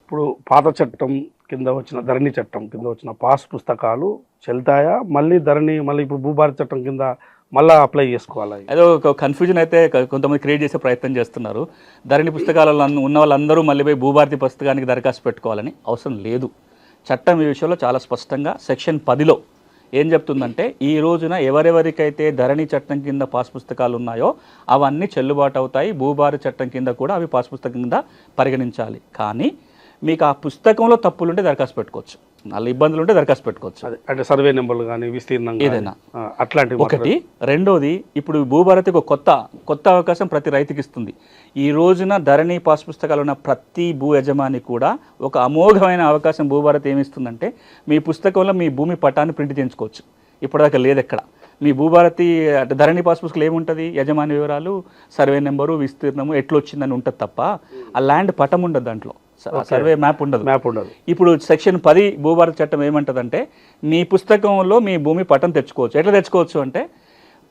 ఇప్పుడు పాత చట్టం కింద వచ్చిన ధరణి చట్టం కింద వచ్చిన పాస్ పుస్తకాలు చెల్తాయా? మళ్ళీ ధరణి మళ్ళీ ఇప్పుడు భూభారతి చట్టం కింద మళ్ళీ అప్లై చేసుకోవాలా? ఏదో ఒక కన్ఫ్యూజన్ అయితే కొంతమంది క్రియేట్ చేసే ప్రయత్నం చేస్తున్నారు. ధరణి పుస్తకాలలో ఉన్న వాళ్ళందరూ మళ్ళీ పోయి భూభారతి పుస్తకానికి దరఖాస్తు పెట్టుకోవాలని అవసరం లేదు. చట్టం ఈ విషయంలో చాలా స్పష్టంగా సెక్షన్ 10లో ఏం చెప్తుందంటే, ఈ రోజున ఎవరెవరికైతే ధరణి చట్టం కింద పాస్ పుస్తకాలు ఉన్నాయో అవన్నీ చెల్లుబాటు అవుతాయి. భూభారతి చట్టం కింద కూడా అవి పాస్ పుస్తకం కింద పరిగణించాలి. కానీ మీకు ఆ పుస్తకంలో తప్పులుంటే దరఖాస్తు పెట్టుకోవచ్చు, నాలుగు ఇబ్బందులు ఉంటే దరఖాస్తు పెట్టుకోవచ్చు. అంటే సర్వే నెంబర్లు కానీ విస్తీర్ణం ఏదైనా అట్లాంటివి ఒకటి. రెండోది, ఇప్పుడు భూభారతికి ఒక కొత్త అవకాశం ప్రతి రైతుకి ఇస్తుంది. ఈ రోజున ధరణి పాస్ పుస్తకాలు ఉన్న ప్రతి భూ యజమాని కూడా ఒక అమోఘమైన అవకాశం భూభారతి ఏమిస్తుందంటే, మీ పుస్తకంలో మీ భూమి పటాన్ని ప్రింట్ చేయించుకోవచ్చు. ఇప్పటిదాకా లేదు ఎక్కడ. మీ భూభారతి అంటే ధరణి పాస్ పుస్తకాలు ఏముంటుంది? యజమాని వివరాలు, సర్వే నెంబరు, విస్తీర్ణము ఎట్లొచ్చిందని ఉంటుంది తప్ప ఆ ల్యాండ్ పటం ఉండదు, దాంట్లో సర్వే మ్యాప్ ఉండదు. ఇప్పుడు సెక్షన్ 10 భూభారతి చట్టం ఏమంటుందంటే, మీ పుస్తకంలో మీ భూమి పటం తెచ్చుకోవచ్చు. ఎట్లా తెచ్చుకోవచ్చు అంటే,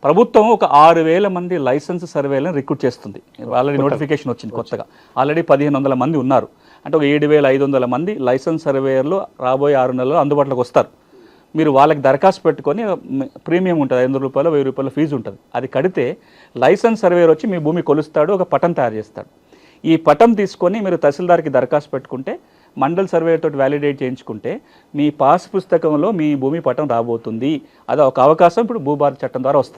ప్రభుత్వం ఒక 6,000 మంది లైసెన్స్ సర్వేలను రిక్రూట్ చేస్తుంది. ఆల్రెడీ నోటిఫికేషన్ వచ్చింది కొత్తగా. ఆల్రెడీ 1,500 మంది ఉన్నారు. అంటే ఒక 7,500 మంది లైసెన్స్ సర్వేయర్లు రాబోయే 6 నెలల్లో అందుబాటులోకి వస్తారు. మీరు వాళ్ళకి దరఖాస్తు పెట్టుకొని ప్రీమియం ఉంటుంది, 500 రూపాయలు 1000 రూపాయల ఫీజు ఉంటుంది. అది కడితే లైసెన్స్ సర్వేయర్ వచ్చి మీ భూమి కొలుస్తాడు, ఒక పటం తయారు చేస్తాడు. ఈ పటం తీసుకొని మీరు తహసీల్దార్కి దరఖాస్తు పెట్టుకుంటే, మండల్ సర్వేయర్ తోటి వ్యాలిడేట్ చేయించుకుంటే మీ పాస్ పుస్తకంలో మీ భూమి పటం రాబోతుంది. అది ఒక అవకాశం ఇప్పుడు భూభారతి చట్టం ద్వారా వస్తుంది.